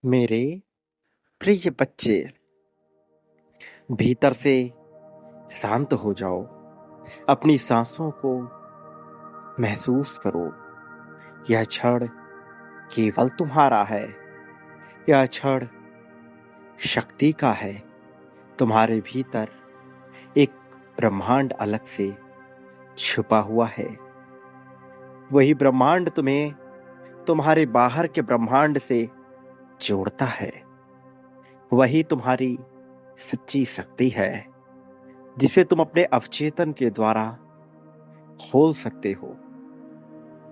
मेरे प्रिय बच्चे, भीतर से शांत हो जाओ। अपनी सांसों को महसूस करो। यह क्षण केवल तुम्हारा है। यह क्षण शक्ति का है। तुम्हारे भीतर एक ब्रह्मांड अलग से छुपा हुआ है। वही ब्रह्मांड तुम्हें तुम्हारे बाहर के ब्रह्मांड से जोड़ता है। वही तुम्हारी सच्ची शक्ति है, जिसे तुम अपने अवचेतन के द्वारा खोल सकते हो,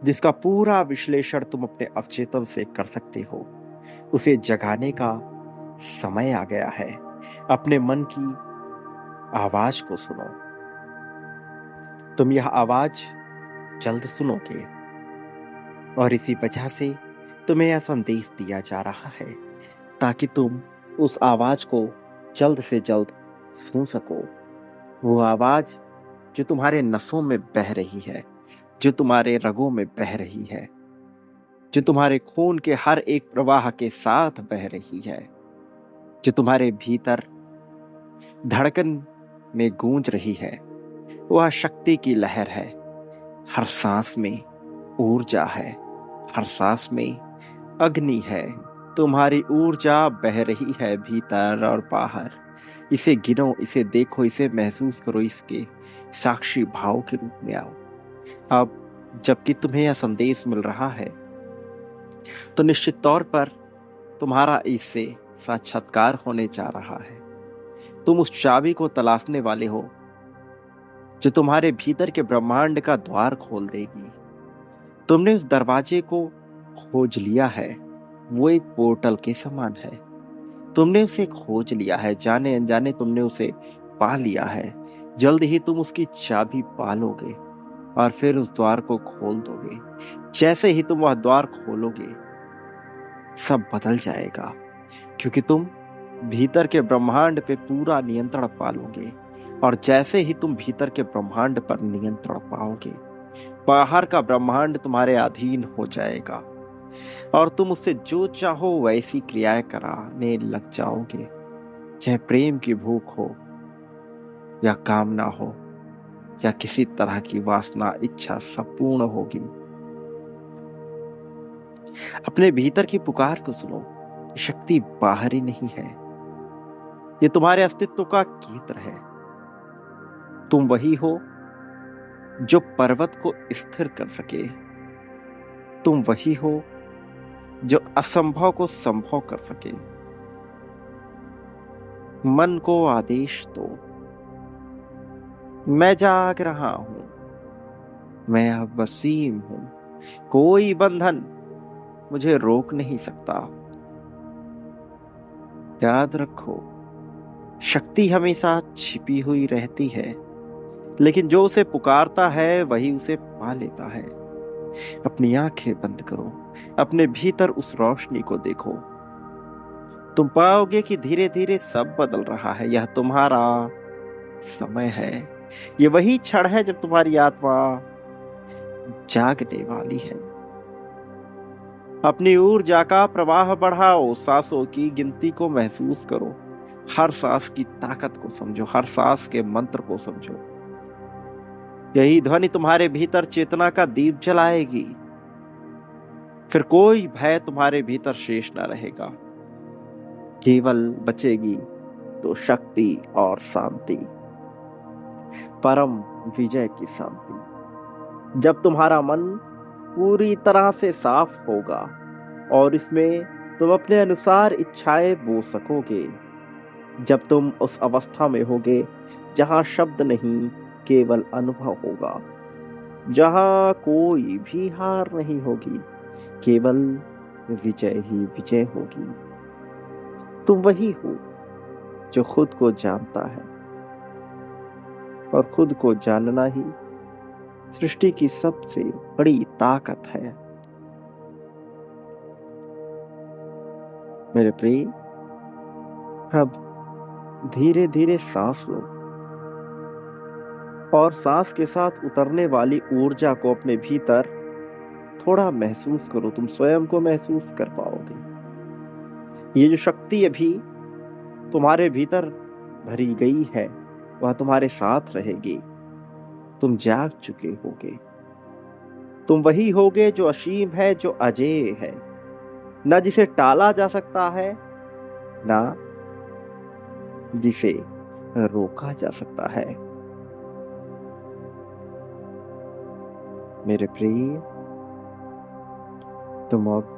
जिसका पूरा विश्लेषण तुम अपने अवचेतन से कर सकते हो। उसे जगाने का समय आ गया है। अपने मन की आवाज को सुनो। तुम यह आवाज जल्द सुनोगे, और इसी वजह से तुम्हें यह संदेश दिया जा रहा है, ताकि तुम उस आवाज को जल्द से जल्द सुन सको। वो आवाज जो तुम्हारे नसों में बह रही है, जो तुम्हारे रगों में बह रही है, जो तुम्हारे खून के हर एक प्रवाह के साथ बह रही है, जो तुम्हारे भीतर धड़कन में गूंज रही है, वह शक्ति की लहर है। हर सांस में ऊर्जा है। हर सांस में अग्नि है। तुम्हारी ऊर्जा बह रही है भीतर और बाहर। इसे गिनो, इसे देखो, इसे महसूस करो, इसके साक्षी भाव के रूप में आओ। अब जबकि तुम्हें यह संदेश मिल रहा है, तो निश्चित तौर पर तुम्हारा इससे साक्षात्कार होने जा रहा है। तुम उस चाबी को तलाशने वाले हो, जो तुम्हारे भीतर के ब्रह्मांड का द्वार खोल देगी। तुमने उस दरवाजे को खोज लिया है। वो एक पोर्टल के समान है। तुमने उसे खोज लिया है। जाने अनजाने तुमने उसे पा लिया है। जल्द ही तुम उसकी चाबी पालोगे और फिर उस द्वार को खोल दोगे। जैसे ही तुम वह द्वार खोलोगे, सब बदल जाएगा, क्योंकि तुम भीतर के ब्रह्मांड पे पूरा नियंत्रण पालोगे। और जैसे ही तुम भीतर के ब्रह्मांड पर नियंत्रण पाओगे, बाहर का ब्रह्मांड तुम्हारे अधीन हो जाएगा, और तुम उससे जो चाहो वैसी क्रियाएं कराने लग जाओगे। चाहे प्रेम की भूख हो, या कामना हो, या किसी तरह की वासना, इच्छा सब पूर्ण होगी। अपने भीतर की पुकार को सुनो। शक्ति बाहरी नहीं है, ये तुम्हारे अस्तित्व का केंद्र है। तुम वही हो जो पर्वत को स्थिर कर सके। तुम वही हो जो असंभव को संभव कर सके। मन को आदेश दो, मैं जाग रहा हूं, मैं अब वसीम हूं। कोई बंधन मुझे रोक नहीं सकता। याद रखो, शक्ति हमेशा छिपी हुई रहती है, लेकिन जो उसे पुकारता है वही उसे पा लेता है। अपनी आंखें बंद करो। अपने भीतर उस रोशनी को देखो। तुम पाओगे कि धीरे धीरे सब बदल रहा है। यह तुम्हारा समय है। ये वही क्षण है जब तुम्हारी आत्मा जागने वाली है। अपनी ऊर्जा का प्रवाह बढ़ाओ। सांसों की गिनती को महसूस करो। हर सांस की ताकत को समझो। हर सांस के मंत्र को समझो। यही ध्वनि तुम्हारे भीतर चेतना का दीप जलाएगी। फिर कोई भय तुम्हारे भीतर शेष न रहेगा। केवल बचेगी तो शक्ति और शांति, परम विजय की शांति। जब तुम्हारा मन पूरी तरह से साफ होगा, और इसमें तुम अपने अनुसार इच्छाएं बो सकोगे। जब तुम उस अवस्था में होगे जहां शब्द नहीं, केवल अनुभव होगा। जहां कोई भी हार नहीं होगी, केवल विजय ही विजय होगी। तुम वही हो जो खुद को जानता है, और खुद को जानना ही सृष्टि की सबसे बड़ी ताकत है। मेरे प्रिय, अब धीरे धीरे सांस लो, और सांस के साथ उतरने वाली ऊर्जा को अपने भीतर थोड़ा महसूस करो। तुम स्वयं को महसूस कर पाओगे। ये जो शक्ति अभी तुम्हारे भीतर भरी गई है वह तुम्हारे साथ रहेगी। तुम जाग चुके होगे। तुम वही होगे जो असीम है, जो अजेय है, न जिसे टाला जा सकता है, ना जिसे रोका जा सकता है। मेरे प्रिय, तुम अब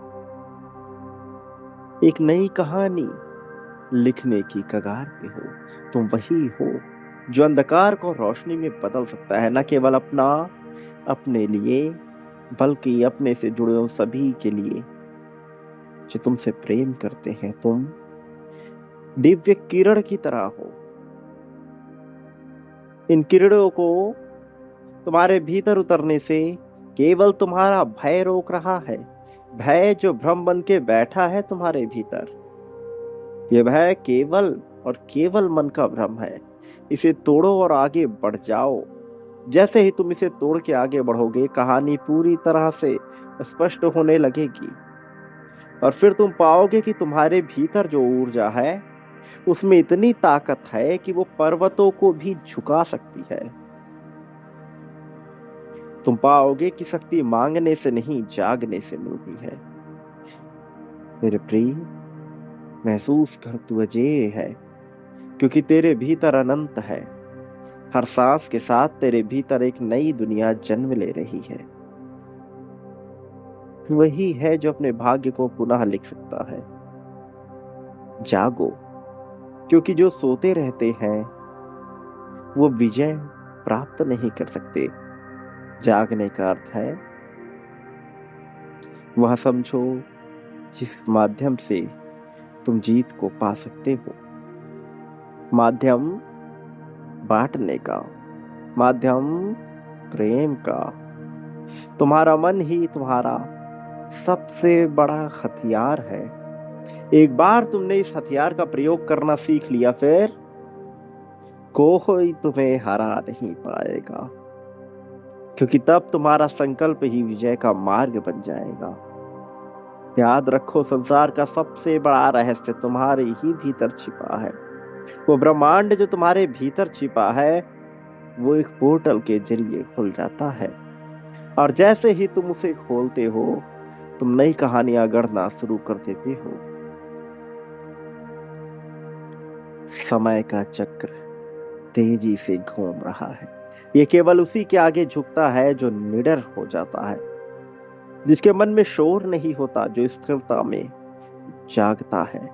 एक नई कहानी लिखने की कगार पे हो। तुम वही हो जो अंधकार को रोशनी में बदल सकता है, न केवल अपने लिए, बल्कि अपने से जुड़े उन सभी के लिए जो तुमसे प्रेम करते हैं। तुम दिव्य किरण की तरह हो। इन किरणों को तुम्हारे भीतर उतरने से केवल तुम्हारा भय रोक रहा है। भय जो भ्रम बन के बैठा है तुम्हारे भीतर। यह भय केवल और केवल मन का भ्रम है। इसे तोड़ो और आगे बढ़ जाओ। जैसे ही तुम इसे तोड़ के आगे बढ़ोगे, कहानी पूरी तरह से स्पष्ट होने लगेगी और फिर तुम पाओगे कि तुम्हारे भीतर जो ऊर्जा है उसमें इतनी ताकत है कि वो पर्वतों को भी झुका सकती है। तुम पाओगे कि शक्ति मांगने से नहीं, जागने से मिलती है। मेरे प्रिय, महसूस कर, तू अजेय है क्योंकि तेरे भीतर अनंत है। हर सांस के साथ तेरे भीतर एक नई दुनिया जन्म ले रही है। तू वही है जो अपने भाग्य को पुनः लिख सकता है। जागो, क्योंकि जो सोते रहते हैं वो विजय प्राप्त नहीं कर सकते। जागने का अर्थ है वह समझो जिस माध्यम से तुम जीत को पा सकते हो। माध्यम बांटने का, माध्यम प्रेम का। तुम्हारा मन ही तुम्हारा सबसे बड़ा हथियार है। एक बार तुमने इस हथियार का प्रयोग करना सीख लिया, फिर कोई तुम्हें हरा नहीं पाएगा, क्योंकि तब तुम्हारा संकल्प ही विजय का मार्ग बन जाएगा। याद रखो, संसार का सबसे बड़ा रहस्य तुम्हारे ही भीतर छिपा है। वो ब्रह्मांड जो तुम्हारे भीतर छिपा है वो एक पोर्टल के जरिए खुल जाता है और जैसे ही तुम उसे खोलते हो तुम नई कहानियां गढ़ना शुरू कर देते हो। समय का चक्र तेजी से घूम रहा है। ये केवल उसी के आगे झुकता है जो निडर हो जाता है, जिसके मन में शोर नहीं होता, जो स्थिरता में जागता है,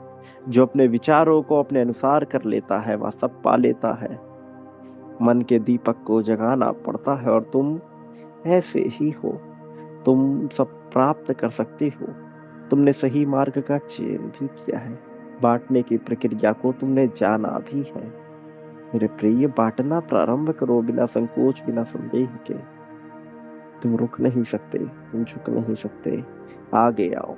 जो अपने विचारों को अपने अनुसार कर लेता है, वह सब पा लेता है। मन के दीपक को जगाना पड़ता है और तुम ऐसे ही हो। तुम सब प्राप्त कर सकते हो। तुमने सही मार्ग का चयन भी किया है। बांटने की प्रक्रिया को तुमने जाना भी है। मेरे प्रिय, बांटना प्रारंभ करो, बिना संकोच, बिना संदेह के। तुम रुक नहीं सकते, तुम झुक नहीं सकते। आगे आओ,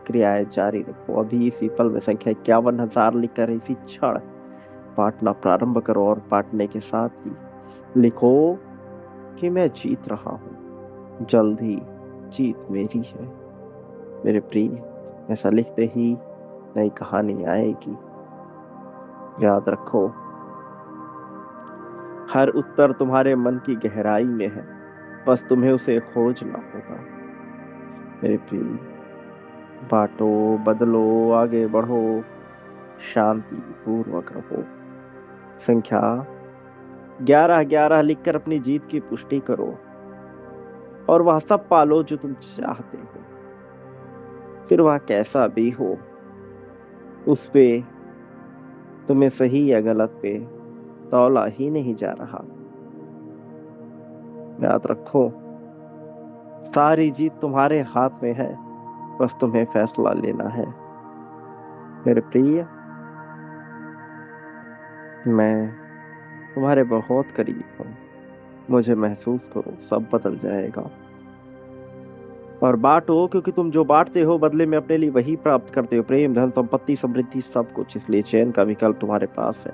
क्रियाएं जारी रखो। अभी इसी पल में संख्या 51,000 लिखकर इसी क्षण बांटना प्रारंभ करो और बांटने के साथ ही लिखो कि मैं जीत रहा हूं। जल्द ही जीत मेरी है। मेरे प्रिय, ऐसा लिखते ही नई कहानी आएगी। याद रखो, हर उत्तर तुम्हारे मन की गहराई में है, बस तुम्हें उसे खोजना होगा। मेरे प्रिय, बांटो, बदलो, आगे बढ़ो, शांति पूर्वक रहो। संख्या 1111 लिखकर अपनी जीत की पुष्टि करो और वह सब पालो जो तुम चाहते हो। फिर वह कैसा भी हो, उस पे तुम्हें सही या गलत पे तौला ही नहीं जा रहा। याद रखो, सारी जीत तुम्हारे हाथ में है, बस तुम्हें फैसला लेना है। मेरे प्रिय, मैं तुम्हारे बहुत करीब हूँ। मुझे महसूस करो, सब बदल जाएगा। और बांटो, क्योंकि तुम जो बांटते हो बदले में अपने लिए वही प्राप्त करते हो। प्रेम, धन, संपत्ति, समृद्धि, सब कुछ। इसलिए चयन का विकल्प तुम्हारे पास है।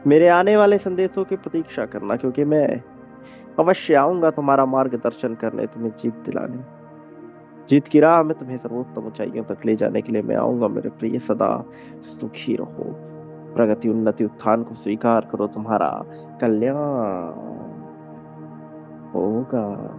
मेरे आने वाले संदेशों की प्रतीक्षा करना, क्योंकि मैं अवश्य आऊंगा तुम्हारा मार्गदर्शन करने, तुम्हें जीत दिलाने। जीत की राह में तुम्हें सर्वोत्तम ऊंचाइयों तक ले जाने के लिए मैं आऊंगा मेरे प्रिय। सदा सुखी रहो। प्रगति, उन्नति, उत्थान को स्वीकार करो। तुम्हारा कल्याण होगा।